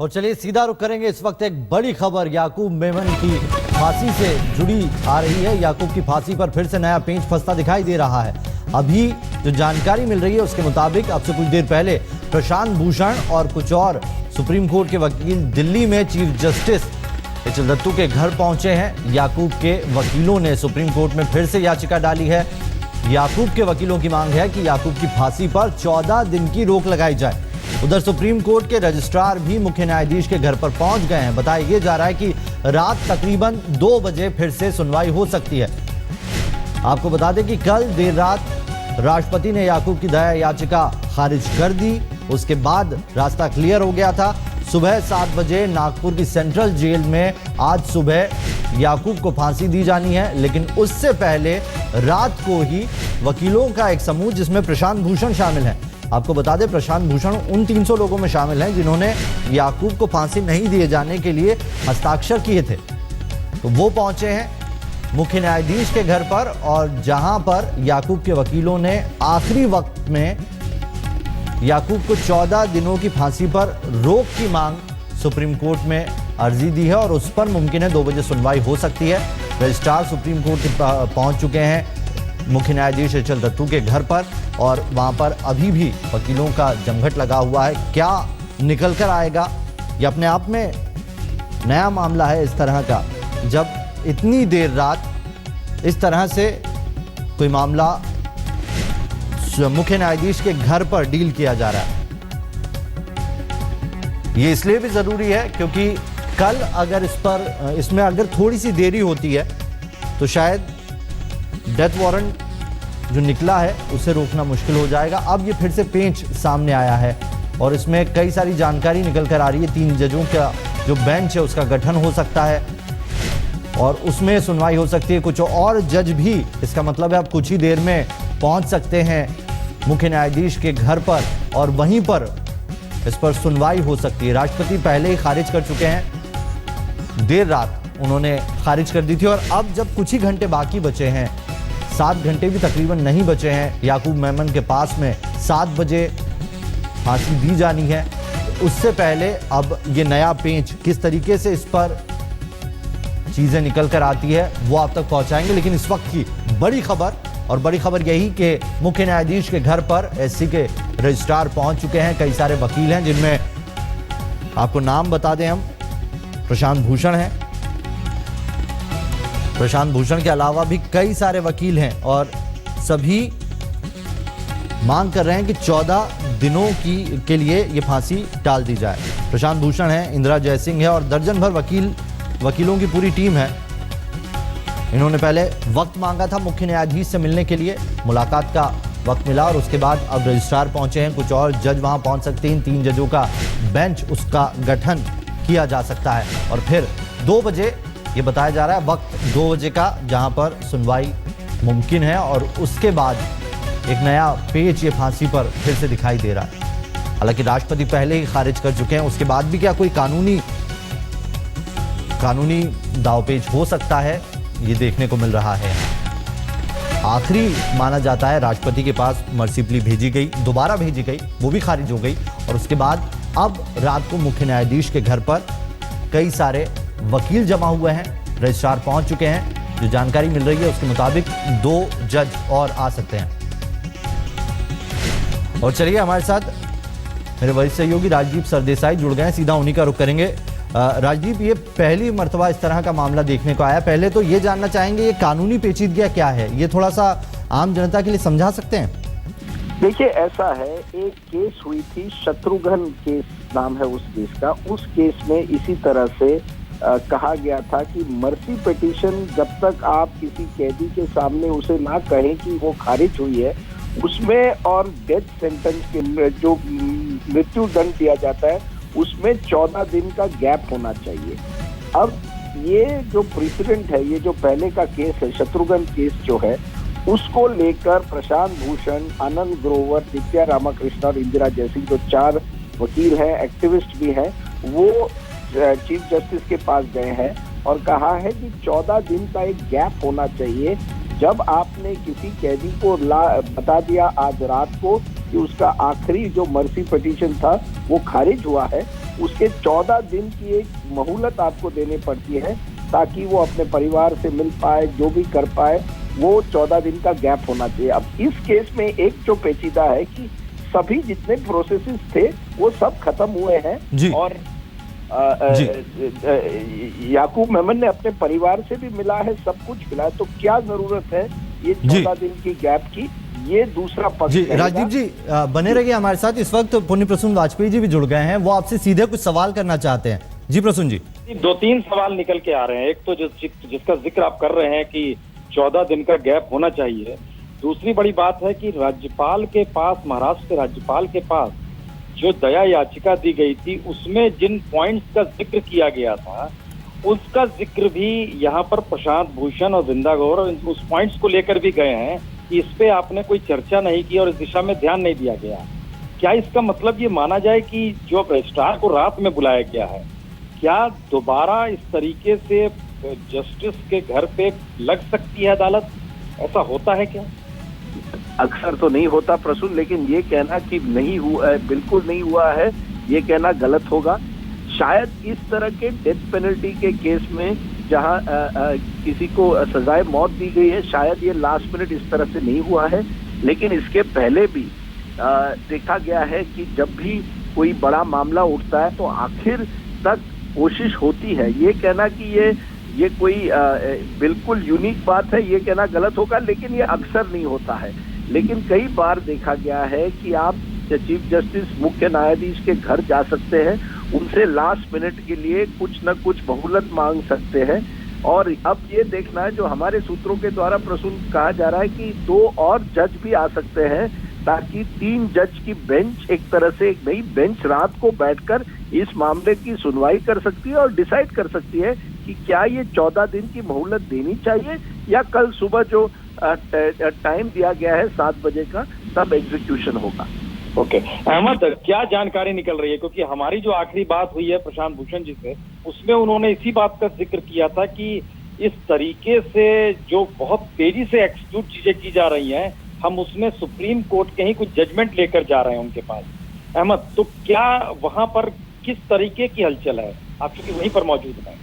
और चलिए सीधा रुख करेंगे इस वक्त एक बड़ी खबर याकूब मेमन की फांसी से जुड़ी आ रही है। याकूब की फांसी पर फिर से नया पेंच फंसता दिखाई दे रहा है। अभी जो जानकारी मिल रही है उसके मुताबिक अब से कुछ देर पहले प्रशांत भूषण और कुछ और सुप्रीम कोर्ट के वकील दिल्ली में chief justice H L Dattu के घर पहुंचे हैं। याकूब के वकीलों ने सुप्रीम कोर्ट में फिर से याचिका डाली है। याकूब के वकीलों की मांग है कि याकूब की फांसी पर 14 दिन की रोक लगाई जाए। उधर सुप्रीम कोर्ट के रजिस्ट्रार भी मुख्य न्यायाधीश के घर पर पहुंच गए हैं। बताया ये जा रहा है कि रात तकरीबन 2 बजे फिर से सुनवाई हो सकती है। आपको बता दें कि कल देर रात राष्ट्रपति ने याकूब की दया याचिका खारिज कर दी। उसके बाद रास्ता क्लियर हो गया था। सुबह 7 बजे नागपुर की सेंट्रल जेल में आज सुबह याकूब को फांसी दी जानी है, लेकिन उससे पहले रात को ही वकीलों का एक समूह जिसमें प्रशांत भूषण शामिल है। आपको बता दें प्रशांत भूषण उन 300 लोगों में शामिल हैं जिन्होंने याकूब को फांसी नहीं दिए जाने के लिए हस्ताक्षर किए थे। तो वो पहुंचे हैं मुख्य न्यायाधीश के घर पर, और जहां पर याकूब के वकीलों ने आखिरी वक्त में याकूब को 14 दिनों की फांसी पर रोक की मांग सुप्रीम कोर्ट में अर्जी दी है और उस पर मुमकिन है 2 बजे सुनवाई हो सकती है। रजिस्ट्रार सुप्रीम कोर्ट पहुंच चुके हैं मुख्य न्यायाधीश एच एल दत्तू के घर पर, और वहां पर अभी भी वकीलों का जमघट लगा हुआ है। क्या निकल कर आएगा, ये अपने आप में नया मामला है इस तरह का, जब इतनी देर रात इस तरह से कोई मामला मुख्य न्यायाधीश के घर पर डील किया जा रहा है। ये इसलिए भी जरूरी है क्योंकि कल अगर इसमें अगर थोड़ी सी देरी होती है तो शायद डेथ वारंट जो निकला है उसे रोकना मुश्किल हो जाएगा। अब ये फिर से पेंच सामने आया है और इसमें कई सारी जानकारी निकल कर आ रही है। 3 जजों का जो बेंच है उसका गठन हो सकता है और उसमें सुनवाई हो सकती है। कुछ और जज भी, इसका मतलब है अब कुछ ही देर में पहुंच सकते हैं मुख्य न्यायाधीश के घर पर और वहीं पर इस पर सुनवाई हो सकती है। राष्ट्रपति पहले ही खारिज कर चुके हैं, देर रात उन्होंने खारिज कर दी थी, और अब जब कुछ ही घंटे बाकी बचे हैं, 7 घंटे भी तकरीबन नहीं बचे हैं याकूब मेमन के पास में 7 बजे फांसी दी जानी है, उससे पहले अब ये नया पेंच किस तरीके से इस पर चीजें निकल कर आती है वो आप तक पहुंचाएंगे। लेकिन इस वक्त की बड़ी खबर, और बड़ी खबर यही कि मुख्य न्यायाधीश के घर पर एससी के रजिस्ट्रार पहुंच चुके हैं। कई सारे वकील हैं जिनमें आपको नाम बता दें, हम प्रशांत भूषण हैं, प्रशांत भूषण के अलावा भी कई सारे वकील हैं और सभी मांग कर रहे हैं कि 14 दिनों के लिए ये फांसी टाल दी जाए। प्रशांत भूषण है, इंदिरा जयसिंह है और दर्जन भर वकीलों की पूरी टीम है। इन्होंने पहले वक्त मांगा था मुख्य न्यायाधीश से मिलने के लिए, मुलाकात का वक्त मिला और उसके बाद अब रजिस्ट्रार पहुंचे हैं। कुछ और जज वहां पहुंच सकते हैं। 3 जजों का बेंच, उसका गठन किया जा सकता है और फिर 2 बजे ये बताया जा रहा है वक्त 2 बजे का, जहां पर सुनवाई मुमकिन है और उसके बाद एक नया पेच ये फांसी पर फिर से दिखाई दे रहा है। हालांकि राष्ट्रपति पहले ही खारिज कर चुके हैं, उसके बाद भी क्या कोई कानूनी दावपेच हो सकता है, ये देखने को मिल रहा है। आखिरी माना जाता है राष्ट्रपति के पास मर्सी प्ली भेजी गई, दोबारा भेजी गई, वो भी खारिज हो गई और उसके बाद अब रात को मुख्य न्यायाधीश के घर पर कई सारे वकील जमा हुए हैं, रजिस्ट्रार पहुंच चुके हैं। जो जानकारी मिल रही है उसके मुताबिक 2 जज और आ सकते हैं। और चलिए हमारे साथ मेरे वरिष्ठ सहयोगी राजदीप सरदेसाई जुड़ गए हैं, सीधा उन्हीं का रुख करेंगे। राजदीप, ये पहली मर्तबा इस तरह का मामला देखने को आया, पहले तो ये जानना चाहेंगे ये कानूनी पेचीदगियां क्या है, ये थोड़ा सा आम जनता के लिए समझा सकते हैं? देखिए, ऐसा है, एक केस हुई थी, शत्रुघ्न केस नाम है उस केस का। उस केस में इसी तरह से कहा गया था कि मर्सी पिटीशन जब तक आप किसी कैदी के सामने उसे ना कहें कि वो खारिज हुई है, उसमें और डेथ सेंटेंस के जो मृत्यु दंड दिया जाता है उसमें 14 दिन का गैप होना चाहिए। अब ये जो प्रेसिडेंट है, ये जो पहले का केस है, शत्रुघ्न केस जो है, उसको लेकर प्रशांत भूषण, आनंद ग्रोवर, दिव्या रामाकृष्ण और इंदिरा जयसिंह, जो 4 वकील हैं, एक्टिविस्ट भी हैं, वो चीफ जस्टिस के पास गए हैं और कहा है कि 14 दिन का एक गैप होना चाहिए। जब आपने किसी कैदी को बता दिया आज रात को कि उसका आखिरी जो मर्सी पिटीशन था वो खारिज हुआ है, उसके 14 दिन की एक मोहलत आपको देनी पड़ती है ताकि वो अपने परिवार से मिल पाए, जो भी कर पाए, वो 14 दिन का गैप होना चाहिए। अब इस केस में एक जो पेचीदा है कि सभी जितने प्रोसेसेस थे वो सब खत्म हुए हैं और याकूब मेमन ने अपने परिवार से भी मिला है, सब कुछ मिला है, तो क्या जरूरत है ये 14 दिन की गैप की? ये दूसरा पक्ष। जी राजदीप जी बने रहिए हमारे साथ। इस वक्त पुण्य प्रसून वाजपेयी जी भी जुड़ गए हैं, वो आपसे सीधे कुछ सवाल करना चाहते हैं। जी प्रसून जी। 2-3 सवाल निकल के आ रहे हैं। एक तो जिसका जिक्र आप कर रहे हैं कि 14 दिन का गैप होना चाहिए। दूसरी बड़ी बात है कि राज्यपाल के पास, महाराष्ट्र के राज्यपाल के पास जो दया याचिका दी गई थी उसमें जिन पॉइंट्स का जिक्र किया गया था उसका जिक्र भी यहाँ पर प्रशांत भूषण और जिंदा गौर उस पॉइंट्स को लेकर भी गए हैं कि इस पे आपने कोई चर्चा नहीं की और इस दिशा में ध्यान नहीं दिया गया। क्या इसका मतलब ये माना जाए कि जो रजिस्ट्रार को रात में बुलाया गया है, क्या दोबारा इस तरीके से जस्टिस के घर पे लग सकती है अदालत? ऐसा होता है क्या? अक्सर तो नहीं होता प्रसून, लेकिन ये कहना कि नहीं हुआ है, बिल्कुल नहीं हुआ है, ये कहना गलत होगा। शायद इस तरह के डेथ पेनल्टी के केस में जहां किसी को सजाए मौत दी गई है, शायद ये लास्ट मिनट इस तरह से नहीं हुआ है, लेकिन इसके पहले भी देखा गया है कि जब भी कोई बड़ा मामला उठता है तो आखिर तक कोशिश होती है। ये कहना कि ये कोई बिल्कुल यूनिक बात है, ये कहना गलत होगा, लेकिन ये अक्सर नहीं होता है। लेकिन कई बार देखा गया है कि आप चीफ जस्टिस, मुख्य न्यायाधीश के घर जा सकते हैं, उनसे लास्ट मिनट के लिए कुछ न कुछ बहुलत मांग सकते हैं। और अब ये देखना है, जो हमारे सूत्रों के द्वारा प्रसून कहा जा रहा है कि 2 और जज भी आ सकते हैं ताकि 3 जज की बेंच, एक तरह से एक नई बेंच रात को बैठकर इस मामले की सुनवाई कर सकती है और डिसाइड कर सकती है कि क्या ये 14 दिन की मोहलत देनी चाहिए या कल सुबह जो टाइम दिया गया है 7 बजे का, तब एग्जीक्यूशन होगा। ओके अहमद, क्या जानकारी निकल रही है? क्योंकि हमारी जो आखिरी बात हुई है प्रशांत भूषण जी से, उसमें उन्होंने इसी बात का जिक्र किया था कि इस तरीके से जो बहुत तेजी से एक्सक्यूट चीजें की जा रही हैं, हम उसमें सुप्रीम कोर्ट के ही कुछ जजमेंट लेकर जा रहे हैं उनके पास। अहमद, तो क्या वहां पर किस तरीके की हलचल है? आप चूंकि वहीं पर मौजूद हैं।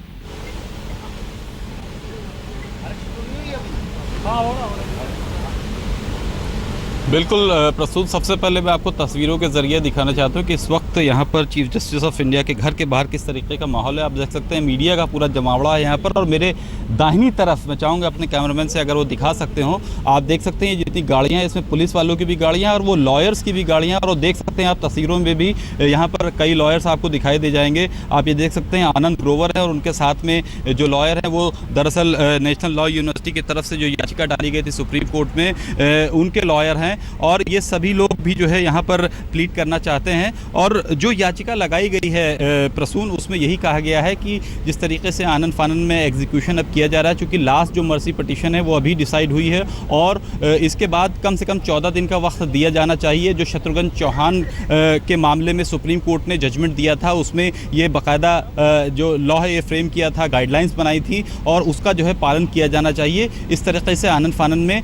बिल्कुल प्रस्तुत। सबसे पहले मैं आपको तस्वीरों के जरिए दिखाना चाहता हूँ कि इस वक्त यहाँ पर चीफ जस्टिस ऑफ इंडिया के घर के बाहर किस तरीके का माहौल है। आप देख सकते हैं मीडिया का पूरा जमावड़ा है यहाँ पर, और मेरे दाहिनी तरफ मैं चाहूँगा अपने कैमरामैन से अगर वो दिखा सकते हो, आप देख सकते हैं जितनी गाड़ियाँ हैं इसमें पुलिस वालों की भी गाड़ियाँ और वो लॉयर्स की भी गाड़ियाँ, और देख सकते हैं आप तस्वीरों में भी यहाँ पर कई लॉयर्स आपको दिखाई दे जाएंगे। आप ये देख सकते हैं आनंद ग्रोवर है और उनके साथ में जो लॉयर हैं वो दरअसल नेशनल लॉ यूनिवर्सिटी की तरफ से जो याचिका डाली गई थी सुप्रीम कोर्ट में, उनके लॉयर हैं, और ये सभी लोग भी जो है यहाँ पर प्लीड करना चाहते हैं। और जो याचिका लगाई गई है प्रसून, उसमें यही कहा गया है कि जिस तरीके से आनन फानन में एग्जीक्यूशन अब किया जा रहा है, चूँकि लास्ट जो मर्सी पिटीशन है वो अभी डिसाइड हुई है और इसके बाद कम से कम 14 दिन का वक्त दिया जाना चाहिए। जो शत्रुघ्न चौहान के मामले में सुप्रीम कोर्ट ने जजमेंट दिया था, उसमें ये बाकायदा जो लॉ है ये फ्रेम किया था, गाइडलाइंस बनाई थी और उसका जो है पालन किया जाना चाहिए। इस तरीके से आनन फानन में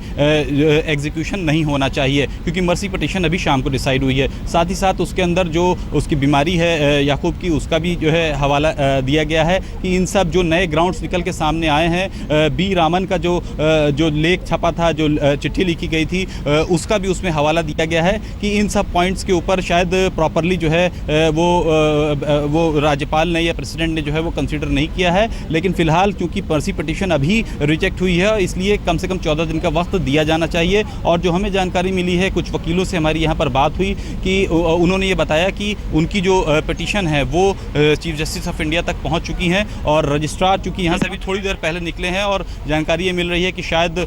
एग्जीक्यूशन नहीं होना चाहिए, क्योंकि मर्सी पिटीशन अभी शाम को डिसाइड हुई है। साथ ही साथ उसके अंदर जो उसकी बीमारी है याकूब की, उसका भी जो है हवाला दिया गया है कि इन सब जो नए ग्राउंड्स निकल के सामने आए हैं, बी रामन का जो लेख छपा था, जो चिट्ठी लिखी गई थी, उसका भी उसमें हवाला दिया गया है कि इन सब पॉइंट्स के ऊपर शायद प्रॉपरली जो है वो राज्यपाल ने या प्रेसिडेंट ने जो है वो कंसीडर नहीं किया है। लेकिन फिलहाल क्योंकि मर्सी पिटीशन अभी रिजेक्ट हुई है, इसलिए कम से कम 14 दिन का वक्त दिया जाना चाहिए। और जो हमें जानकारी मिली है, कुछ वकीलों से हमारी यहाँ पर बात हुई कि उन्होंने ये बताया कि उनकी जो पिटीशन है वो चीफ जस्टिस ऑफ इंडिया तक पहुँच चुकी हैं और रजिस्ट्रार चूँकि यहाँ से अभी थोड़ी देर पहले निकले हैं और जानकारी ये मिल रही है कि शायद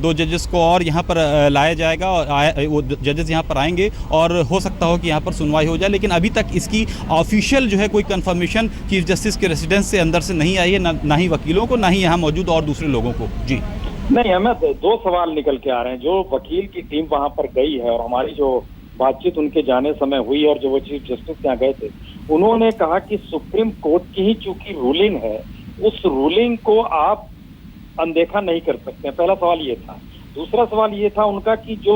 2 जजेस को और यहाँ पर लाया जाएगा और वो जजेस यहाँ पर आएंगे और हो सकता हो कि यहाँ पर सुनवाई हो जाए। लेकिन अभी तक इसकी ऑफिशियल जो है कोई कंफर्मेशन चीफ जस्टिस के रेसिडेंस से अंदर से नहीं आई है, ना ही वकीलों को, ना ही यहाँ मौजूद और दूसरे लोगों को। जी नहीं, हमें 2 सवाल निकल के आ रहे हैं। जो वकील की टीम वहां पर गई है और हमारी जो बातचीत उनके जाने समय हुई और जो वो चीफ जस्टिस यहाँ गए थे, उन्होंने कहा कि सुप्रीम कोर्ट की ही चूंकि रूलिंग है, उस रूलिंग को आप अनदेखा नहीं कर सकते। पहला सवाल ये था। दूसरा सवाल ये था उनका कि जो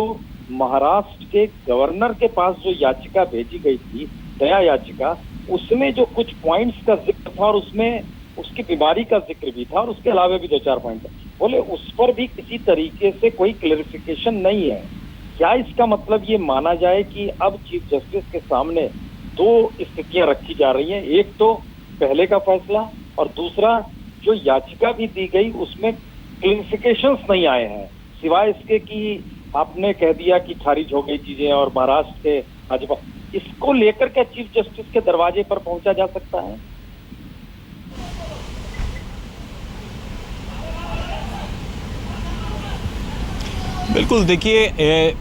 महाराष्ट्र के गवर्नर के पास जो याचिका भेजी गई थी, दया याचिका, उसमें जो कुछ पॉइंट्स का जिक्र था और उसमें उसकी बीमारी का जिक्र भी था और उसके अलावा भी 2-4 पॉइंट बोले, उस पर भी किसी तरीके से कोई क्लेरिफिकेशन नहीं है। क्या इसका मतलब ये माना जाए कि अब चीफ जस्टिस के सामने 2 स्थितियां रखी जा रही हैं, एक तो पहले का फैसला और दूसरा जो याचिका भी दी गई उसमें क्लेरिफिकेशंस नहीं आए हैं, सिवाय इसके कि आपने कह दिया कि खारिज हो गई चीजें और महाराष्ट्र के राज्यपाल, इसको लेकर के चीफ जस्टिस के दरवाजे पर पहुंचा जा सकता है? बिल्कुल, देखिए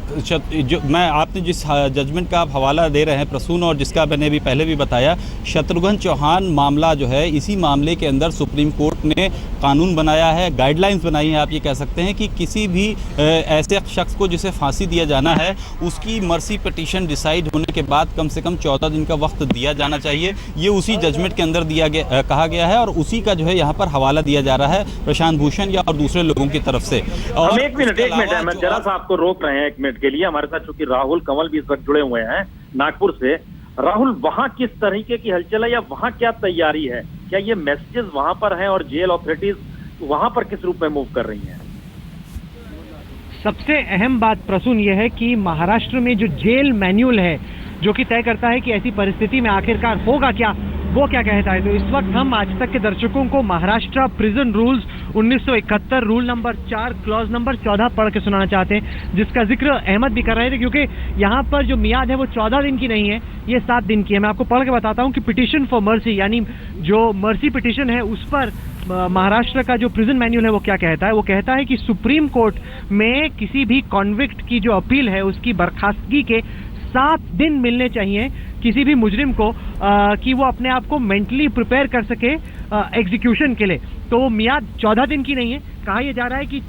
जो मैं आपने जिस जजमेंट का आप हवाला दे रहे हैं प्रसून, और जिसका मैंने भी पहले भी बताया, शत्रुघ्न चौहान मामला जो है, इसी मामले के अंदर सुप्रीम कोर्ट ने कानून बनाया है, गाइडलाइंस बनाई है, आप ये कह सकते हैं कि किसी भी ऐसे शख्स को जिसे फांसी दिया जाना है उसकी मर्सी पिटीशन डिसाइड होने के बाद कम से कम 14 दिन का वक्त दिया जाना चाहिए। ये उसी जजमेंट के अंदर कहा गया है और उसी का जो है यहाँ पर हवाला दिया जा रहा है प्रशांत भूषण या और दूसरे लोगों की तरफ से। और एक मिनट जरा सा आपको रोक रहे हैं 1 मिनट के लिए। हमारे साथ चूंकि राहुल कंवल भी इस वक्त जुड़े हुए हैं नागपुर से। राहुल, वहां किस तरीके की हलचल है या वहां क्या तैयारी है? क्या ये मैसेजेस वहां पर हैं और जेल अथॉरिटीज वहां पर किस रूप में मूव कर रही हैं? सबसे अहम बात प्रसून ये है कि महाराष्ट्र में जो जेल मैन्यूअल है जो कि तय करता है कि ऐसी परिस्थिति में आखिरकार होगा क्या, वो क्या कहता है। तो इस वक्त हम आज तक के दर्शकों को Maharashtra prison rules 1971 rule number 4 clause number 14 पढ़ के सुनाना चाहते हैं, जिसका जिक्र अहमद भी कर रहे थे, क्योंकि यहाँ पर जो मियाद है वो 14 दिन की नहीं है, ये 7 दिन की है। मैं आपको पढ़ के बताता हूँ कि पिटीशन फॉर मर्सी, यानी जो मर्सी पिटीशन है उस पर महाराष्ट्र का जो प्रिजन मैन्यूअल है वो क्या कहता है। वो कहता है कि सुप्रीम कोर्ट में किसी भी कॉन्विक्ट की जो अपील है उसकी बर्खास्तगी के 7 दिन मिलने चाहिए किसी भी मुजरिम को, कि वो अपने आप को मेंटली प्रिपेयर कर सके एग्जीक्यूशन के लिए। तो मियाद 14 दिन की नहीं है। कहा यह जा रहा है कि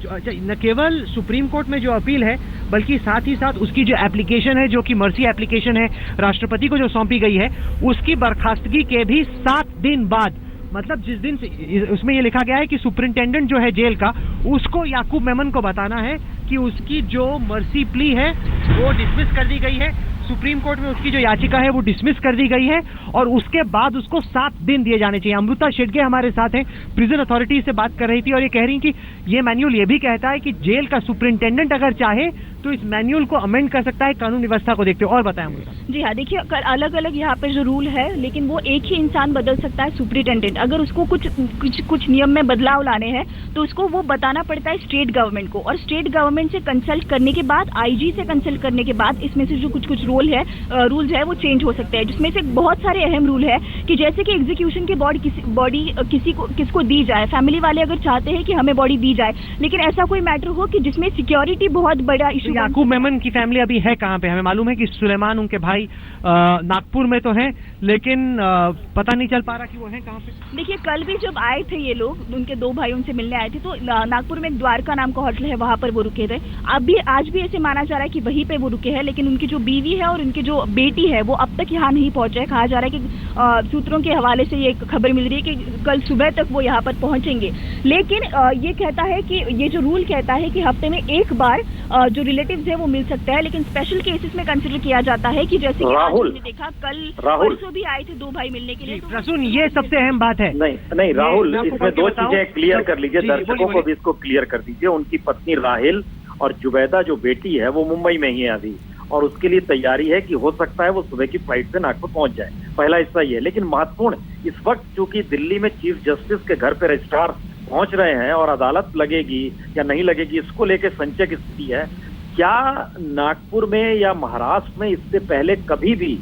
न केवल सुप्रीम कोर्ट में जो अपील है बल्कि साथ ही साथ उसकी जो एप्लीकेशन है, जो कि मर्सी एप्लीकेशन है राष्ट्रपति को जो सौंपी गई है, उसकी बर्खास्तगी के भी 7 दिन बाद, मतलब जिस दिन से उसमें ये लिखा गया है कि सुपरिंटेंडेंट जो है जेल का, उसको याकूब मेमन को बताना है कि उसकी जो मर्सी प्ली है वो डिसमिस कर दी गई है, सुप्रीम कोर्ट में उसकी जो याचिका है वो डिसमिस कर दी गई है, और उसके बाद उसको 7 दिन दिए जाने चाहिए। अमृता शेटगे हमारे साथ हैं, प्रिजन अथॉरिटी से बात कर रही थी और ये कह रही कि ये मैन्यूअल ये भी कहता है कि जेल का सुपरिंटेंडेंट अगर चाहे तो इस मैन्यूअल को अमेंड कर सकता है कानून व्यवस्था को देखते हुए। और बताएं अमृता। जी हाँ, देखिए अलग अलग यहाँ पे जो रूल है, लेकिन वो एक ही इंसान बदल सकता है, सुपरिटेंडेंट। अगर उसको कुछ नियम में बदलाव लाने हैं तो उसको वो बताना पड़ता है स्टेट गवर्नमेंट को, और स्टेट गवर्नमेंट से कंसल्ट करने के बाद, आईजी से कंसल्ट करने के बाद इसमें से जो कुछ रूल्स है वो चेंज हो सकते हैं, जिसमें से बहुत सारे अहम रूल है कि जैसे कि एग्जीक्यूशन की बॉडी किसको दी जाए। फैमिली वाले अगर चाहते हैं कि हमें बॉडी दी जाए, लेकिन ऐसा कोई मैटर हो कि जिसमें सिक्योरिटी बहुत बड़ा इशू। याकूब मेमन की फैमिली अभी है कहाँ पे? हमें मालूम है कि सुलेमान उनके भाई नागपुर में तो हैं, लेकिन पता नहीं चल पा रहा कि वो हैं कहाँ पे। देखिए, कल भी जब आए थे ये लोग, उनके 2 भाई उनसे मिलने आए थे, तो नागपुर में द्वारका नाम का होटल है, वहां पर वो रुके थे। आज भी ऐसे माना जा रहा है कि वहीं पे वो रुके हैं, लेकिन उनकी जो बीवी है और उनकी जो बेटी है वो अब तक यहाँ नहीं पहुंचे है। कहा जा रहा है कि सूत्रों के हवाले से ये खबर मिल रही है कि कल सुबह तक वो यहाँ पर पहुंचेंगे। लेकिन ये कहता है कि ये जो रूल कहता है कि हफ्ते में एक बार जो रिलेटिव्स है वो मिल सकता है, लेकिन स्पेशल केसेस में कंसिडर किया जाता है कि जैसे कि आज हमने देखा कल परसों भी आए थे 2 भाई मिलने के लिए। प्रसून, ये सबसे अहम बात है। नहीं राहुल, इसमें 2 चीजें क्लियर कर लीजिए, दर्शकों को भी इसको क्लियर कर दीजिए। उनकी पत्नी राहिल और जुबैदा जो बेटी है वो मुंबई में ही है अभी, और उसके लिए तैयारी है कि हो सकता है वो सुबह की फ्लाइट से नागपुर पहुंच जाए। पहला हिस्सा ये है। लेकिन महत्वपूर्ण इस वक्त चूंकि दिल्ली में चीफ जस्टिस के घर पे रजिस्ट्रार पहुंच रहे हैं और अदालत लगेगी या नहीं लगेगी, इसको लेकर संशय की स्थिति है। क्या नागपुर में या महाराष्ट्र में इससे पहले कभी भी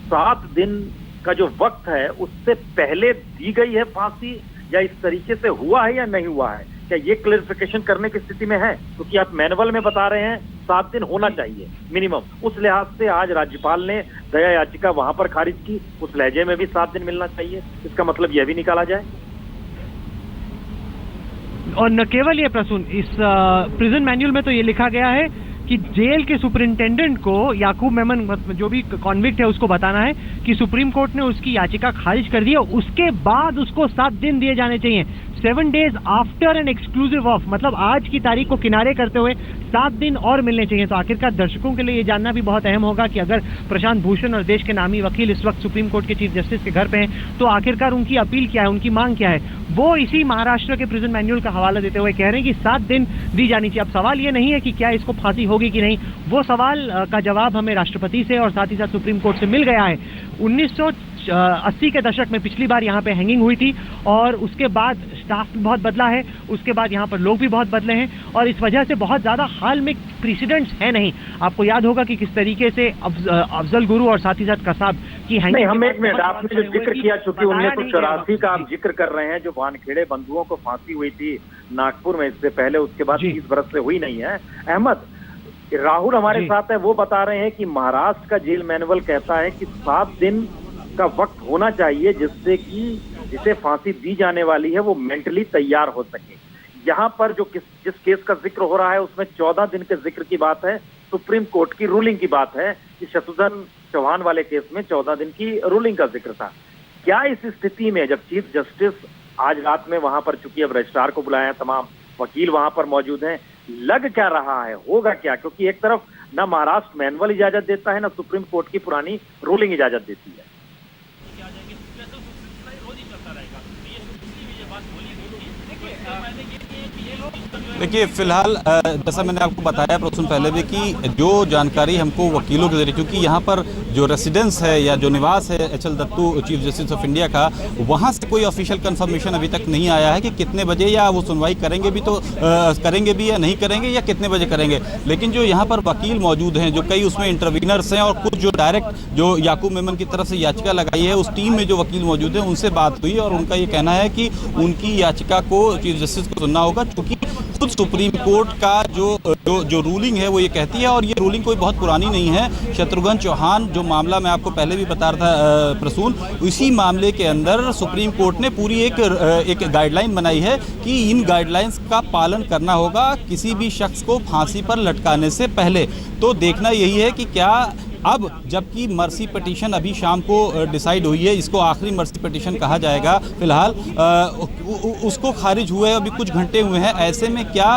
7 दिन का जो वक्त है उससे पहले दी गई है फांसी, या इस तरीके से हुआ है या नहीं हुआ है? क्या ये क्लेरिफिकेशन करने की स्थिति में है? क्योंकि आप मैनुअल में बता रहे हैं 7 दिन होना चाहिए मिनिमम, उस लिहाज से आज राज्यपाल ने दया याचिका वहां पर खारिज की, उस लहजे में भी 7 दिन मिलना चाहिए। इसका मतलब यह भी निकाला जाए। और न केवल ये प्रसून, इस प्रिजन मैन्यूअल में तो ये लिखा गया है कि जेल के सुपरिंटेंडेंट को याकूब मेमन जो भी कॉन्विक्ट है उसको बताना है कि सुप्रीम कोर्ट ने उसकी याचिका खारिज कर दी है, उसके बाद उसको 7 दिन दिए जाने चाहिए। 7 days after an exclusive of, मतलब आज की तारीख को किनारे करते हुए 7 दिन और मिलने चाहिए। तो आखिरकार दर्शकों के लिए ये जानना भी बहुत अहम होगा कि अगर प्रशांत भूषण और देश के नामी वकील इस वक्त सुप्रीम कोर्ट के चीफ जस्टिस के घर पे हैं, तो आखिरकार उनकी अपील क्या है, उनकी मांग क्या है। वो इसी महाराष्ट्र के प्रिजन मैनुअल का हवाला देते हुए कह रहे हैं कि 7 दिन दी जानी चाहिए। अब सवाल ये नहीं है कि क्या इसको फांसी होगी कि नहीं, वो सवाल का जवाब हमें राष्ट्रपति से और साथ ही साथ सुप्रीम कोर्ट से मिल गया है। 1980 के दशक में पिछली बार यहाँ पे हैंगिंग हुई थी और उसके बाद स्टाफ भी बहुत बदला है, उसके बाद यहाँ पर लोग भी बहुत बदले हैं और इस वजह से बहुत ज्यादा हाल में प्रेसिडेंट्स है नहीं। आपको याद होगा कि किस तरीके से अफजल गुरु और साथ ही साथ कसाब की हैंगिंग। नहीं, हम एक मिनट, आपने जो जिक्र किया, चूंकि 1984 का आप जिक्र कर रहे हैं, जो वानखेड़े बंधुओं को फांसी हुई थी नागपुर में इससे पहले, उसके बाद 30 बरस से हुई नहीं है। अहमद, राहुल हमारे साथ है, वो बता रहे हैं कि महाराष्ट्र का जेल मैनुअल कहता है कि 7 दिन का वक्त होना चाहिए जिससे कि जिसे फांसी दी जाने वाली है वो मेंटली तैयार हो सके। यहाँ पर जो जिस केस का जिक्र हो रहा है उसमें 14 दिन के जिक्र की बात है, सुप्रीम कोर्ट की रूलिंग की बात है कि शत्रुघ्न चौहान वाले केस में 14 दिन की रूलिंग का जिक्र था। क्या इस स्थिति में जब चीफ जस्टिस आज रात में वहां पर, चूंकि अब रजिस्ट्रार को बुलाया है, तमाम वकील वहां पर मौजूद हैं, लग क्या रहा है, होगा क्या? क्योंकि एक तरफ ना महाराष्ट्र मैनुअल इजाजत देता है, ना सुप्रीम कोर्ट की पुरानी रूलिंग इजाजत देती है। देखिए, फिलहाल जैसा मैंने आपको बताया प्रसून पहले भी कि जो जानकारी हमको वकीलों के जरिए, क्योंकि यहाँ पर जो रेसिडेंस है या जो निवास है HL. Dattu chief justice of India का, वहाँ से कोई ऑफिशियल कंफर्मेशन अभी तक नहीं आया है कि कितने बजे या वो सुनवाई करेंगे भी तो करेंगे भी या नहीं करेंगे या कितने बजे करेंगे। लेकिन जो यहाँ पर वकील मौजूद हैं, जो कई उसमें इंटरवीनर्स हैं और कुछ जो डायरेक्ट जो याकूब मेमन की तरफ से याचिका लगाई है, उस टीम में जो वकील मौजूद हैं उनसे बात हुई और उनका ये कहना है कि उनकी याचिका को चीफ जस्टिस को सुनना होगा, क्योंकि खुद सुप्रीम कोर्ट का जो रूलिंग है वो ये कहती है, और ये रूलिंग कोई बहुत पुरानी नहीं है। शत्रुघ्न चौहान जो मामला मैं आपको पहले भी बता रहा था प्रसून, इसी मामले के अंदर सुप्रीम कोर्ट ने पूरी एक गाइडलाइन बनाई है कि इन गाइडलाइंस का पालन करना होगा किसी भी शख्स को फांसी पर लटकाने से पहले। तो देखना यही है कि क्या अब, जबकि मर्सी पिटीशन अभी शाम को डिसाइड हुई है, इसको आखिरी मर्सी पिटीशन कहा जाएगा फिलहाल, उसको खारिज हुए अभी कुछ घंटे हुए हैं, ऐसे में क्या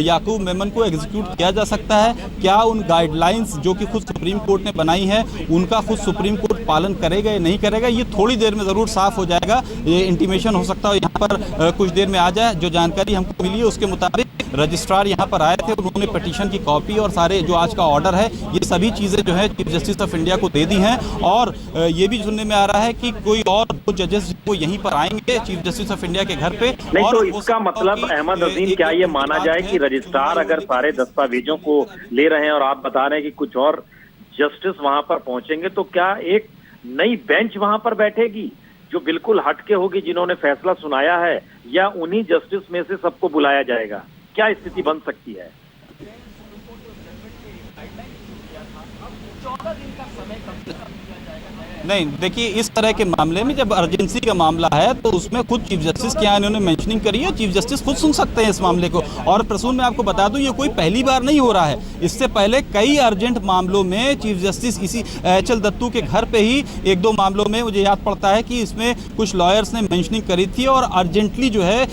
याकूब मेमन को एग्जीक्यूट किया जा सकता है? क्या उन गाइडलाइंस जो कि खुद सुप्रीम कोर्ट ने बनाई है उनका खुद सुप्रीम कोर्ट पालन करेगा या नहीं करेगा, ये थोड़ी देर में ज़रूर साफ हो जाएगा। ये इंटीमेशन हो सकता है यहाँ पर कुछ देर में आ जाए। जो जानकारी हमको मिली है उसके मुताबिक रजिस्ट्रार यहाँ पर आए थे, उन्होंने पिटीशन की कॉपी और सारे जो आज का ऑर्डर है, ये सभी चीज़ें जो है चीफ जस्टिस ऑफ इंडिया को दे दी हैं। और ये भी सुनने में आ रहा है कि कोई और 2 जजेस वो यहीं पर आएंगे चीफ जस्टिस ऑफ इंडिया के घर पे। नहीं, और तो इसका मतलब अहमद अजीम, क्या ये माना जाए कि रजिस्ट्रार अगर सारे दस्तावेजों को ले रहे हैं और आप बता रहे हैं कि कुछ और जस्टिस वहां पर पहुंचेंगे, तो क्या एक नई बेंच वहां पर बैठेगी जो बिल्कुल हटके होगी जिन्होंने फैसला सुनाया है, या उन्हीं जस्टिस में से सबको बुलाया जाएगा? क्या स्थिति बन सकती है? नहीं, देखिए, इस तरह के मामले में जब अर्जेंसी का मामला है तो उसमें खुद चीफ जस्टिस के यहाँ इन्होंने मेंशनिंग करी है, चीफ जस्टिस खुद सुन सकते हैं इस मामले को। और प्रसून, मैं आपको बता दूं, ये कोई पहली बार नहीं हो रहा है। इससे पहले कई अर्जेंट मामलों में चीफ जस्टिस इसी एच.एल. दत्तू के घर पे ही 1-2 मामलों में मुझे याद पड़ता है कि इसमें कुछ लॉयर्स ने मेंशनिंग करी थी और अर्जेंटली जो है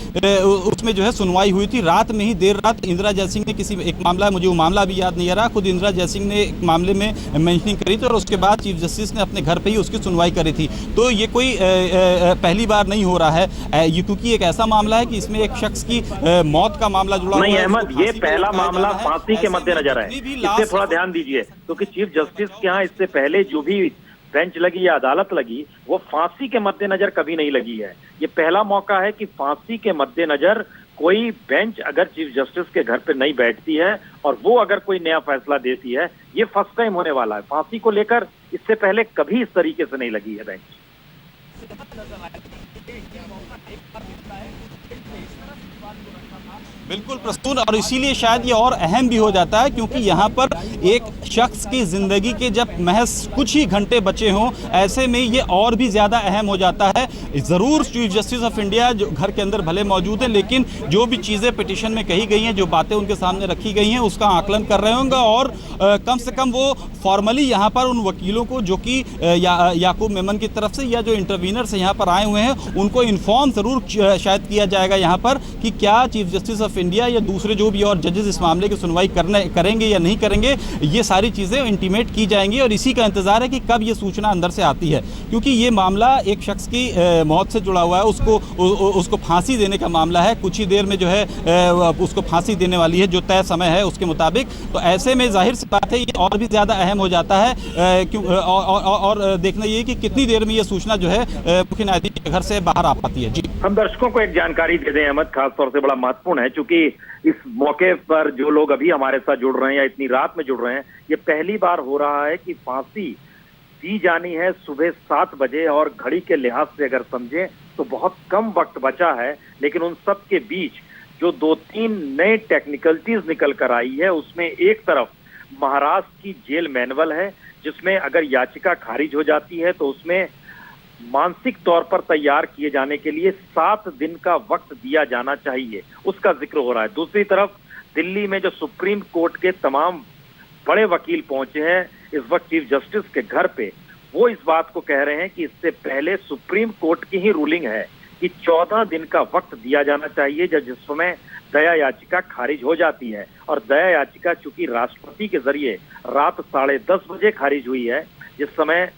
उसमें जो है सुनवाई हुई थी। रात में ही, देर रात, इंदिरा जयसिंह ने किसी एक मामला, मुझे वो मामला भी याद नहीं आ रहा, खुद इंदिरा जयसिंह ने एक मामले में मेंशनिंग करी थी और उसके बाद चीफ जस्टिस ने अपने घर पर ही उसकी सुनवाई करी थी। तो ये कोई पहली बार नहीं हो रहा है, ये क्योंकि एक ऐसा मामला है कि इसमें एक शख्स की मौत का मामला जुड़ा हुआ है। नहीं अहमद, ये पहला मामला फांसी के मद्देनजर है, इससे थोड़ा ध्यान दीजिए, क्योंकि चीफ जस्टिस के यहाँ इससे पहले जो भी बेंच लगी या अदालत लगी वो फांसी के मद्देनजर कभी नहीं लगी है। ये पहला मौका है कि फांसी के मद्देनजर कोई बेंच अगर चीफ जस्टिस के घर पे नहीं बैठती है और वो अगर कोई नया फैसला देती है, ये फर्स्ट टाइम होने वाला है। फांसी को लेकर इससे पहले कभी इस तरीके से नहीं लगी है बेंच। बिल्कुल प्रस्तुत, और इसीलिए शायद ये और अहम भी हो जाता है क्योंकि यहाँ पर एक शख्स की ज़िंदगी के जब महज कुछ ही घंटे बचे हों, ऐसे में ये और भी ज़्यादा अहम हो जाता है। ज़रूर चीफ जस्टिस ऑफ इंडिया जो घर के अंदर भले मौजूद हैं, लेकिन जो भी चीज़ें पिटीशन में कही गई हैं, जो बातें उनके सामने रखी गई हैं, उसका आकलन कर रहे होंगे और कम से कम वो फॉर्मली यहाँ पर उन वकीलों को जो कि याकूब मेमन की तरफ से या जो इंटरवीनर्स यहाँ पर आए हुए हैं उनको इन्फॉर्म ज़रूर शायद किया जाएगा यहाँ पर कि क्या चीफ जस्टिस ऑफ इंडिया या दूसरे जो भी और जजेस इस मामले की सुनवाई करेंगे या नहीं करेंगे। ये सारी चीज़ें इंटीमेट की जाएंगी और इसी का इंतजार है कि कब ये सूचना अंदर से आती है, क्योंकि ये मामला एक शख्स की मौत से जुड़ा हुआ है। उसको फांसी देने का मामला है, कुछ ही देर में जो है उसको फांसी देने वाली है जो तय समय है उसके मुताबिक। तो ऐसे में जाहिर सी बात है ये और भी ज़्यादा अहम हो जाता है और देखना ये कि कितनी देर में ये सूचना जो है मुख्य न्यायाधीश के घर से बाहर आ पाती है। जी, हम दर्शकों को एक जानकारी दे दें अहमद, खास तौर से बड़ा महत्वपूर्ण है, क्योंकि इस मौके पर जो लोग अभी हमारे साथ जुड़ रहे हैं या इतनी रात में जुड़ रहे हैं, ये पहली बार हो रहा है कि फांसी दी जानी है सुबह 7 बजे और घड़ी के लिहाज से अगर समझें तो बहुत कम वक्त बचा है। लेकिन उन सब के बीच जो 2-3 नए टेक्निकलिटीज निकल कर आई है, उसमें एक तरफ महाराष्ट्र की जेल मैनुअल है जिसमें अगर याचिका खारिज हो जाती है तो उसमें मानसिक तौर पर तैयार किए जाने के लिए 7 दिन का वक्त दिया जाना चाहिए, उसका जिक्र हो रहा है। दूसरी तरफ दिल्ली में जो सुप्रीम कोर्ट के तमाम बड़े वकील पहुंचे हैं इस वक्त चीफ जस्टिस के घर पे, वो इस बात को कह रहे हैं कि इससे पहले सुप्रीम कोर्ट की ही रूलिंग है कि 14 दिन का वक्त दिया जाना चाहिए जिस समय दया याचिका खारिज हो जाती है। और दया याचिका चूंकि राष्ट्रपति के जरिए रात 10:30 बजे खारिज हुई है, जिस समय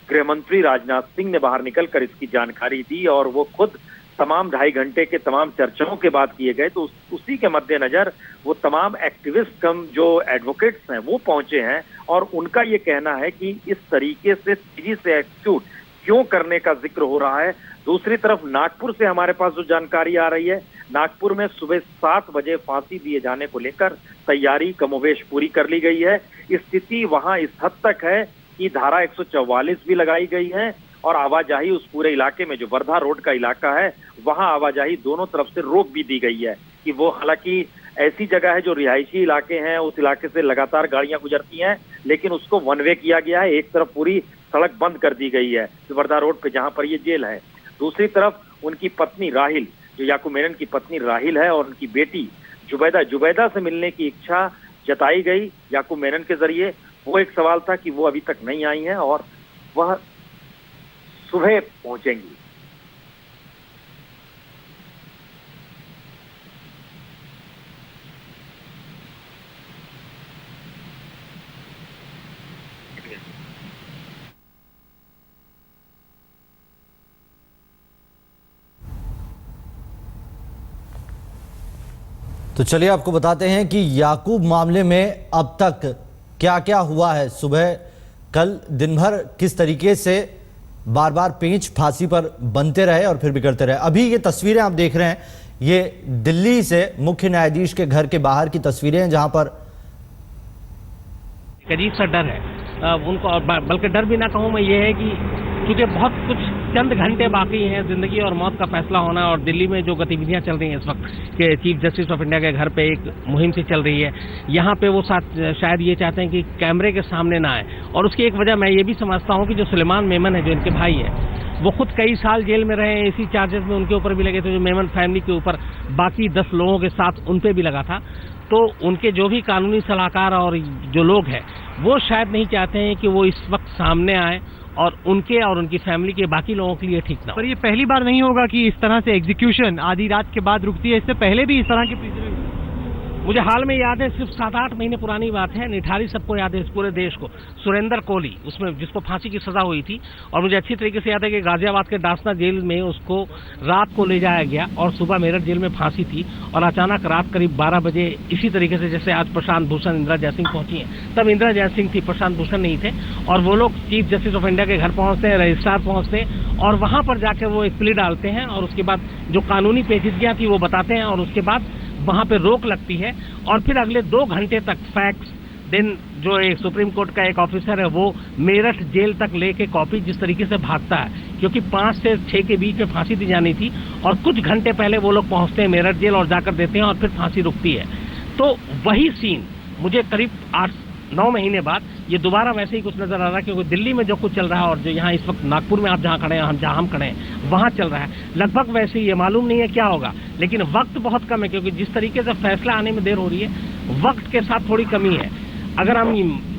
गृह मंत्री राजनाथ सिंह ने बाहर निकलकर इसकी जानकारी दी और वो खुद तमाम 2.5 घंटे के तमाम चर्चाओं के बाद किए गए, तो उसी के मद्देनजर वो तमाम एक्टिविस्ट कम जो एडवोकेट्स हैं वो पहुंचे हैं और उनका ये कहना है कि इस तरीके से तेजी से एक्सिक्यूट क्यों करने का जिक्र हो रहा है। दूसरी तरफ नागपुर से हमारे पास जो जानकारी आ रही है, नागपुर में सुबह 7 बजे फांसी दिए जाने को लेकर तैयारी कमोवेश पूरी कर ली गई है। स्थिति वहां इस हद तक है कि धारा 144 भी लगाई गई है और आवाजाही उस पूरे इलाके में जो वर्धा रोड का इलाका है वहां आवाजाही दोनों तरफ से रोक भी दी गई है कि वो हालांकि ऐसी जगह है जो रिहायशी इलाके हैं, उस इलाके से लगातार गाड़ियां गुजरती हैं, लेकिन उसको वन वे किया गया है। एक तरफ पूरी सड़क बंद कर दी गई है वर्धा रोड पे जहां पर ये जेल है। दूसरी तरफ उनकी पत्नी राहिल, जो याकूब मेनन की पत्नी राहिल है, और उनकी बेटी जुबैदा से मिलने की इच्छा जताई गई याकूब मेनन के जरिए। वो एक सवाल था कि वो अभी तक नहीं आई हैं और वह सुबह पहुंचेंगी। तो चलिए आपको बताते हैं कि याकूब मामले में अब तक क्या क्या हुआ है। सुबह कल दिन भर किस तरीके से बार बार पेंच फांसी पर बनते रहे और फिर बिगड़ते रहे। अभी ये तस्वीरें आप देख रहे हैं, ये दिल्ली से मुख्य न्यायाधीश के घर के बाहर की तस्वीरें हैं, जहां पर अजीब सा डर है उनको, और बल्कि डर भी ना कहूँ मैं, ये है कि क्योंकि बहुत कुछ चंद घंटे बाकी हैं जिंदगी और मौत का फैसला होना, और दिल्ली में जो गतिविधियां चल रही हैं इस वक्त के चीफ जस्टिस ऑफ इंडिया के घर पे एक मुहिम सी चल रही है, यहाँ पे वो शायद ये चाहते हैं कि कैमरे के सामने ना आए। और उसकी एक वजह मैं ये भी समझता हूँ कि जो सुलेमान मेमन है, जो इनके भाई है, वो खुद कई साल जेल में रहे हैं, इसी चार्जेस में उनके ऊपर भी लगे थे, जो मेमन फैमिली के ऊपर बाकी 10 लोगों के साथ उन पे भी लगा था। तो उनके जो भी कानूनी सलाहकार और जो लोग हैं वो शायद नहीं चाहते हैं कि वो इस वक्त सामने आए और उनके और उनकी फैमिली के बाकी लोगों के लिए ठीक ना हो। पर ये पहली बार नहीं होगा कि इस तरह से एग्जीक्यूशन आधी रात के बाद रुकती है, इससे पहले भी इस तरह की प्रिजनर। मुझे हाल में याद है, सिर्फ 7-8 महीने पुरानी बात है, निठारी सबको याद है इस पूरे देश को, सुरेंद्र कोहली, उसमें जिसको फांसी की सजा हुई थी। और मुझे अच्छी तरीके से याद है कि गाजियाबाद के दासना जेल में उसको रात को ले जाया गया और सुबह मेरठ जेल में फांसी थी, और अचानक रात करीब 12 बजे इसी तरीके से जैसे आज प्रशांत भूषण, इंदिरा जयसिंह पहुंची हैं, तब इंदिरा जयसिंह थी, प्रशांत भूषण नहीं थे, और वो लोग चीफ जस्टिस ऑफ इंडिया के घर पहुंचते हैं, रजिस्ट्रार पहुंचते हैं और वहां पर जाकर वो एक प्ली डालते हैं और उसके बाद जो कानूनी पेचीदगियां थी वो बताते हैं, और उसके बाद वहां पे रोक लगती है और फिर अगले 2 घंटे तक फैक्ट्स, देन जो एक सुप्रीम कोर्ट का एक ऑफिसर है वो मेरठ जेल तक लेके कॉपी जिस तरीके से भागता है, क्योंकि 5 से 6 के बीच में फांसी दी जानी थी और कुछ घंटे पहले वो लोग पहुंचते हैं मेरठ जेल और जाकर देते हैं और फिर फांसी रुकती है। तो वही सीन मुझे करीब 8-9 महीने बाद ये दोबारा वैसे ही कुछ नजर आ रहा है, क्योंकि दिल्ली में जो कुछ चल रहा है और जो यहाँ इस वक्त नागपुर में आप जहाँ खड़े हैं, हम खड़े हैं, वहाँ चल रहा है लगभग वैसे ही। ये मालूम नहीं है क्या होगा, लेकिन वक्त बहुत कम है, क्योंकि जिस तरीके से फैसला आने में देर हो रही है, वक्त के साथ थोड़ी कमी है। अगर हम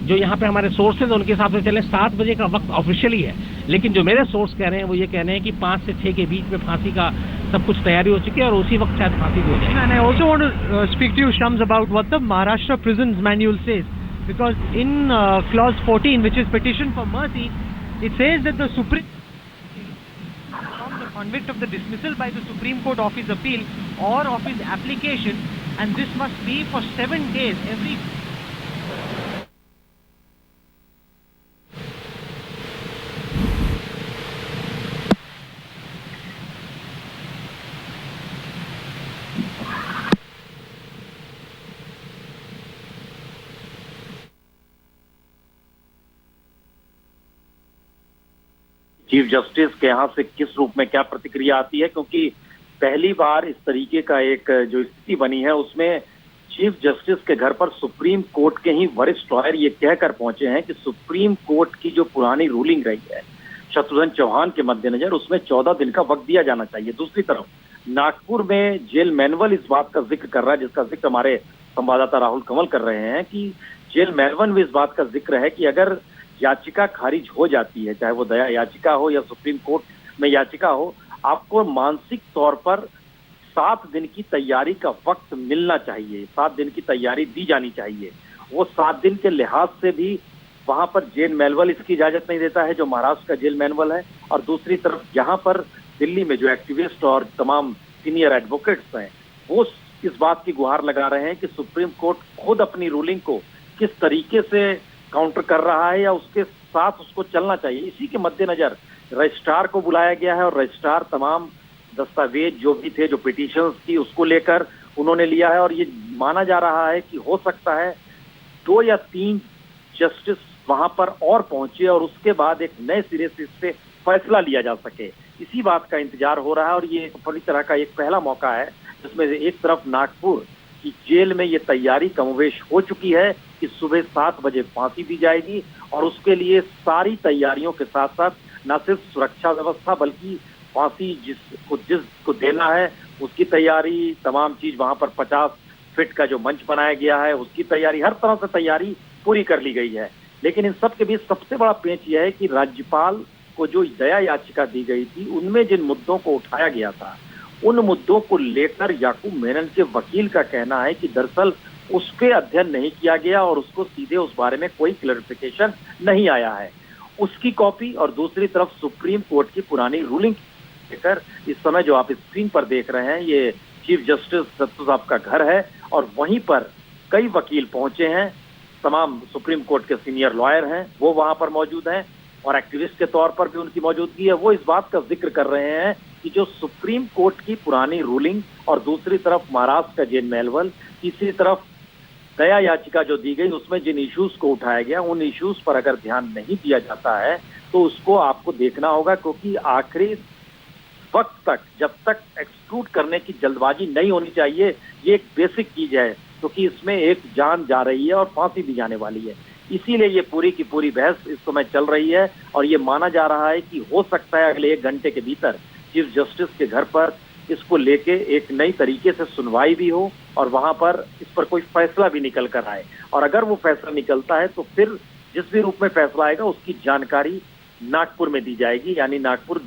जो यहाँ पे हमारे सोर्सेज उनके हिसाब से चले 7 बजे का वक्त ऑफिशियली है, लेकिन जो मेरे सोर्स कह रहे हैं वो ये कह रहे हैं कि 5 से 6 के बीच में फांसी का सब कुछ तैयारी हो चुकी है और उसी वक्त शायद फांसी हो जाए। And I also want to speak to you, Shams, about what the Maharashtra Prisons Manual says, because in clause 14, which is petition for mercy, it says that the Supreme from the convict of the dismissal by the Supreme Court of his appeal or of his application, and this must be for 7 days every. Chief justice के यहाँ से किस रूप में क्या प्रतिक्रिया आती है, क्योंकि पहली बार इस तरीके का एक जो स्थिति बनी है उसमें चीफ जस्टिस के घर पर सुप्रीम कोर्ट के ही वरिष्ठ लॉयर ये कहकर पहुंचे हैं कि सुप्रीम कोर्ट की जो पुरानी रूलिंग रही है शत्रुघ्न चौहान के मद्देनजर उसमें 14 दिन का वक्त दिया जाना चाहिए। दूसरी तरफ नागपुर में जेल मैनुअल इस बात का जिक्र कर रहा है, जिसका जिक्र हमारे संवाददाता राहुल कंवल कर रहे हैं, कि जेल मैनुअल में इस बात का जिक्र है कि अगर याचिका खारिज हो जाती है, चाहे वो दया याचिका हो या सुप्रीम कोर्ट में याचिका हो, आपको मानसिक तौर पर 7 दिन की तैयारी का वक्त मिलना चाहिए, 7 दिन की तैयारी दी जानी चाहिए। वो 7 दिन के लिहाज से भी वहां पर जेल मैनुअल इसकी इजाजत नहीं देता है, जो महाराष्ट्र का जेल मैनुअल है। और दूसरी तरफ यहाँ पर दिल्ली में जो एक्टिविस्ट और तमाम सीनियर एडवोकेट्स हैं वो इस बात की गुहार लगा रहे हैं कि सुप्रीम कोर्ट खुद अपनी रूलिंग को किस तरीके से काउंटर कर रहा है या उसके साथ उसको चलना चाहिए। इसी के मद्देनजर रजिस्ट्रार को बुलाया गया है और रजिस्ट्रार तमाम दस्तावेज जो भी थे, जो पिटीशंस थी, उसको लेकर उन्होंने लिया है। और ये माना जा रहा है कि हो सकता है 2 या 3 जस्टिस वहां पर और पहुंचे और उसके बाद एक नए सिरे से इस पे फैसला लिया जा सके। इसी बात का इंतजार हो रहा है और ये पूरी तरह का एक पहला मौका है जिसमें एक तरफ नागपुर की जेल में ये तैयारी कमोवेश हो चुकी है कि सुबह 7 बजे फांसी दी जाएगी और उसके लिए सारी तैयारियों के साथ साथ न सिर्फ सुरक्षा व्यवस्था बल्कि फांसी जिसको देना है उसकी तैयारी, तमाम चीज वहां पर 50 फीट का जो मंच बनाया गया है उसकी तैयारी, हर तरह से तैयारी पूरी कर ली गई है। लेकिन इन सब के बीच सबसे बड़ा पेंच यह है कि राज्यपाल को जो दया याचिका दी गई थी उनमें जिन मुद्दों को उठाया गया था उन मुद्दों को लेकर याकूब मेनन के वकील का कहना है कि दरअसल उस पे अध्ययन नहीं किया गया और उसको सीधे उस बारे में कोई क्लैरिफिकेशन नहीं आया है। उसकी कॉपी और दूसरी तरफ सुप्रीम कोर्ट की पुरानी रूलिंग लेकर इस समय जो आप स्क्रीन पर देख रहे हैं ये चीफ जस्टिस दत्तू साहब का घर है और वहीं पर कई वकील पहुंचे हैं, तमाम सुप्रीम कोर्ट के सीनियर लॉयर हैं वो वहां पर मौजूद हैं और एक्टिविस्ट के तौर पर भी उनकी मौजूदगी है। वो इस बात का जिक्र कर रहे हैं कि जो सुप्रीम कोर्ट की पुरानी रूलिंग और दूसरी तरफ महाराष्ट्र का जेल मैनुअल, तीसरी तरफ दया याचिका जो दी गई उसमें जिन इश्यूज को उठाया गया उन इश्यूज पर अगर ध्यान नहीं दिया जाता है तो उसको आपको देखना होगा, क्योंकि आखिरी वक्त तक जब तक एक्सक्लूड करने की जल्दबाजी नहीं होनी चाहिए, ये एक बेसिक चीज है, क्योंकि इसमें एक जान जा रही है और फांसी दी जाने वाली है। इसीलिए ये पूरी की पूरी बहस इस समय चल रही है और ये माना जा रहा है कि हो सकता है अगले 1 घंटे के भीतर चीफ जस्टिस के घर पर इसको लेके एक नई तरीके से सुनवाई भी हो और वहां पर इस पर कोई फैसला भी निकल कर आए। और अगर वो फैसला निकलता है तो फिर जिस भी रूप में फैसला आएगा उसकी जानकारी नागपुर में दी जाएगी, यानी नागपुर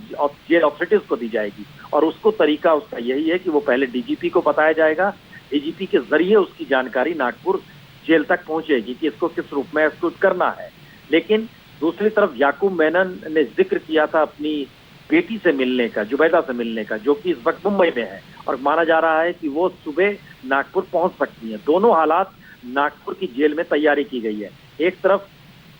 जेल ऑथोरिटीज को दी जाएगी। और उसको तरीका उसका यही है कि वो पहले डीजीपी को बताया जाएगा, डीजीपी के जरिए उसकी जानकारी नागपुर जेल तक पहुंचेगी कि इसको किस रूप में एक्सक्लूड करना है। लेकिन दूसरी तरफ याकूब मेनन ने जिक्र किया था अपनी बेटी से मिलने का, जुबैदा से मिलने का, जो कि इस वक्त मुंबई में है और माना जा रहा है कि वो सुबह नागपुर पहुंच सकती है। दोनों हालात नागपुर की जेल में तैयारी की गई है। एक तरफ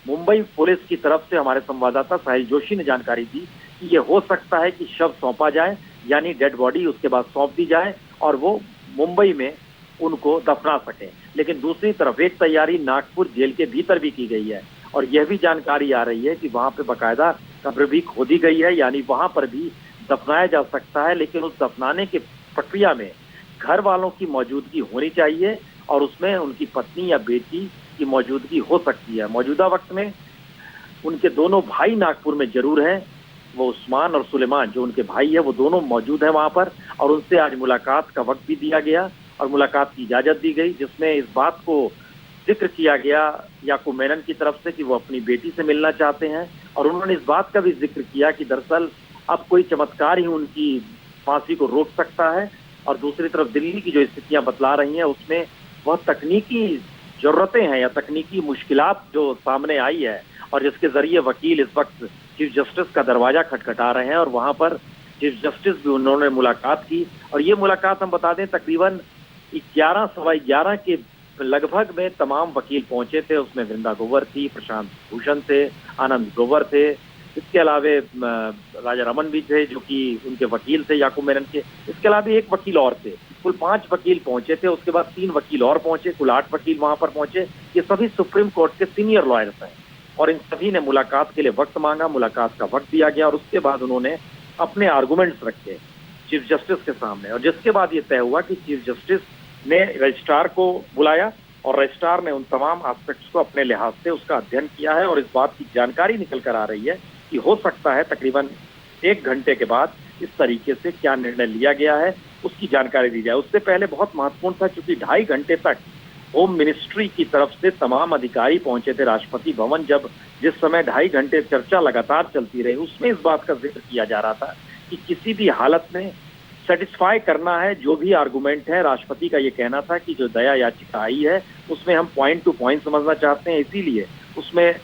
मुंबई पुलिस की तरफ से हमारे संवाददाता साहिल जोशी ने जानकारी दी कि ये हो सकता है कि शव सौंपा जाए, यानी डेड बॉडी उसके बाद सौंप दी जाए और वो मुंबई में उनको दफना सकें। लेकिन दूसरी तरफ एक तैयारी नागपुर जेल के भीतर भी की गई है और यह भी जानकारी आ रही है कि वहां पे बाकायदा कब्र भी खोदी गई है, यानी वहां पर भी दफनाया जा सकता है। लेकिन उस दफनाने की प्रक्रिया में घर वालों की मौजूदगी होनी चाहिए और उसमें उनकी पत्नी या बेटी की मौजूदगी हो सकती है। मौजूदा वक्त में उनके दोनों भाई नागपुर में जरूर हैं, वो उस्मान और सुलेमान जो उनके भाई है वो दोनों मौजूद हैं वहां पर, और उनसे आज मुलाकात का वक्त भी दिया गया और मुलाकात की इजाजत दी गई, जिसमें इस बात को जिक्र किया गया याकूब मेनन की तरफ से कि वो अपनी बेटी से मिलना चाहते हैं। और उन्होंने इस बात का भी जिक्र किया कि दरअसल अब कोई चमत्कार ही उनकी फांसी को रोक सकता है। और दूसरी तरफ दिल्ली की जो स्थितियां बतला रही हैं उसमें वह तकनीकी जरूरतें हैं या तकनीकी मुश्किलात जो सामने आई है और जिसके जरिए वकील इस वक्त चीफ जस्टिस का दरवाजा खटखटा रहे हैं और वहां पर चीफ जस्टिस भी उन्होंने मुलाकात की। और ये मुलाकात हम बता दें तकरीबन 11 सवा 11 के लगभग में तमाम वकील पहुंचे थे। उसमें वृंदा ग्रोवर थी, प्रशांत भूषण थे, आनंद ग्रोवर थे, इसके अलावे राजा रमन भी थे जो कि उनके वकील थे याकूब मेनन के। इसके अलावा एक वकील और थे। कुल 5 वकील पहुंचे थे। उसके बाद 3 वकील और पहुंचे, कुल 8 वकील वहां पर पहुंचे। ये सभी सुप्रीम कोर्ट के सीनियर लॉयर्स हैं और इन सभी ने मुलाकात के लिए वक्त मांगा, मुलाकात का वक्त दिया गया और उसके बाद उन्होंने अपने आर्गुमेंट्स रखे चीफ जस्टिस के सामने। और जिसके बाद ये तय हुआ कि चीफ जस्टिस ने रजिस्ट्रार को बुलाया और रजिस्ट्रार ने उन तमाम एस्पेक्ट्स को अपने लिहाज से उसका अध्ययन किया है और इस बात की जानकारी निकल कर आ रही है कि हो सकता है तकरीबन 1 घंटे के बाद इस तरीके से क्या निर्णय लिया गया है उसकी जानकारी दी जाए। उससे पहले बहुत महत्वपूर्ण था क्योंकि 2.5 घंटे तक होम मिनिस्ट्री की तरफ से तमाम अधिकारी पहुंचे थे राष्ट्रपति भवन। जब जिस समय 2.5 घंटे चर्चा लगातार चलती रही उसमें इस बात का जिक्र किया जा रहा था कि किसी भी हालत में सेटिस्फाई करना है जो भी आर्गुमेंट है। राष्ट्रपति का ये कहना था कि जो दया याचिका आई है उसमें हम पॉइंट टू पॉइंट समझना चाहते हैं, इसीलिए उसमें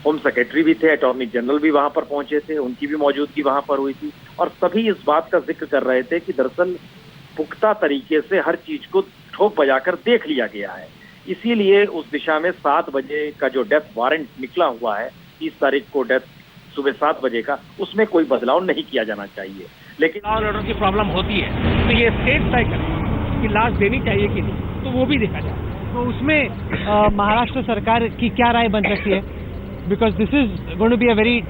होम सेक्रेटरी भी थे, अटॉर्नी जनरल भी वहां पर पहुंचे थे, उनकी भी मौजूदगी वहां पर हुई थी और सभी इस बात का जिक्र कर रहे थे कि दरअसल पुख्ता तरीके से हर चीज को ठोक बजाकर देख लिया गया है। इसीलिए उस दिशा में 7 बजे का जो डेथ वारंट निकला हुआ है 30 तारीख को डेथ सुबह 7 बजे का, उसमें कोई बदलाव नहीं किया जाना चाहिए। लेकिन लॉ एंड ऑर्डर की प्रॉब्लम होती है तो ये स्टेट तय करे कि लाश देनी चाहिए कि नहीं, तो वो भी देखा जाए। तो उसमें महाराष्ट्र सरकार की क्या राय बन सकती है? Because this is going to be a very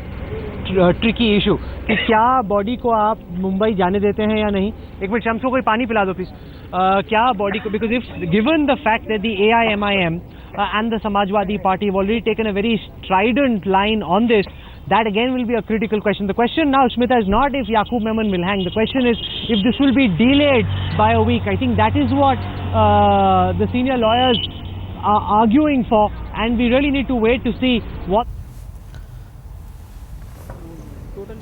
tricky issue कि क्या बॉडी को आप मुंबई जाने देते हैं या नहीं। एक मिनट शाम को कोई पानी पिला दो प्लीज। क्या बॉडी को, because if given the fact that the AIMIM and the Samajwadi Party have already taken a very strident line on this, that again will be a critical question. The question now, Smita, is not if Yaqub Memon will hang. The question is if this will be delayed by a week. I think that is what the senior lawyers are arguing for, and we really need to wait to see what.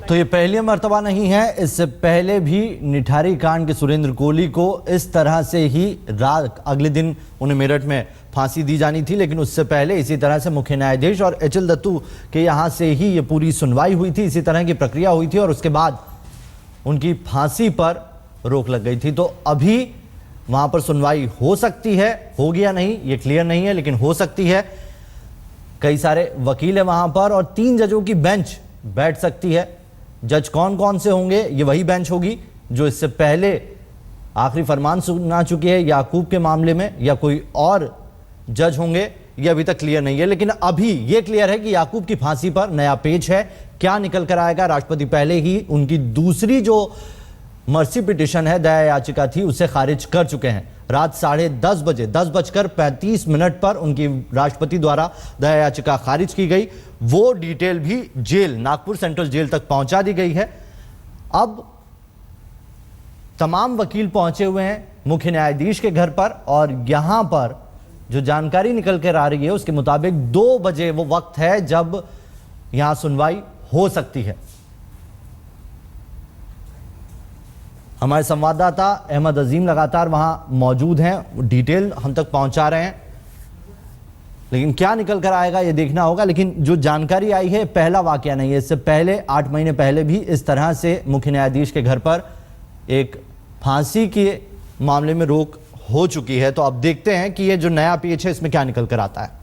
तो ये पहली मर्तबा नहीं है, इससे पहले भी निठारी कांड के सुरेंद्र कोहली को इस तरह से ही रात अगले दिन उन्हें मेरठ में फांसी दी जानी थी, लेकिन उससे पहले इसी तरह से मुख्य न्यायाधीश और HL दत्तू के यहाँ से ही ये पूरी सुनवाई हुई थी, इसी तरह की प्रक्रिया हुई थी और उसके बाद उनकी फांसी पर रोक लग गई थी। तो अभी वहां पर सुनवाई हो सकती है, होगी या नहीं ये क्लियर नहीं है, लेकिन हो सकती है। कई सारे वकील है वहां पर और 3 जजों की बेंच बैठ सकती है। जज कौन कौन से होंगे, ये वही बेंच होगी जो इससे पहले आखिरी फरमान सुना चुकी है याकूब के मामले में, या कोई और जज होंगे ये अभी तक क्लियर नहीं है। लेकिन अभी ये क्लियर है कि याकूब की फांसी पर नया पेज है। क्या निकल कर आएगा? राष्ट्रपति पहले ही उनकी दूसरी जो मर्सी पिटिशन है, दया याचिका थी, उसे खारिज कर चुके हैं। रात 10:30 बजे 10:35 पर उनकी राष्ट्रपति द्वारा दया याचिका खारिज की गई। वो डिटेल भी जेल, नागपुर सेंट्रल जेल तक पहुंचा दी गई है। अब तमाम वकील पहुंचे हुए हैं मुख्य न्यायाधीश के घर पर और यहां पर जो जानकारी निकल कर आ रही है उसके मुताबिक 2 बजे वो वक्त है जब यहां सुनवाई हो सकती है। हमारे संवाददाता अहमद अजीम लगातार वहां मौजूद हैं, डिटेल हम तक पहुंचा रहे हैं, लेकिन क्या निकल कर आएगा ये देखना होगा। लेकिन जो जानकारी आई है पहला वाकया नहीं है, इससे पहले 8 महीने पहले भी इस तरह से मुख्य न्यायाधीश के घर पर एक फांसी के मामले में रोक हो चुकी है। तो अब देखते हैं कि ये जो नया पेज है इसमें क्या निकल कर आता है।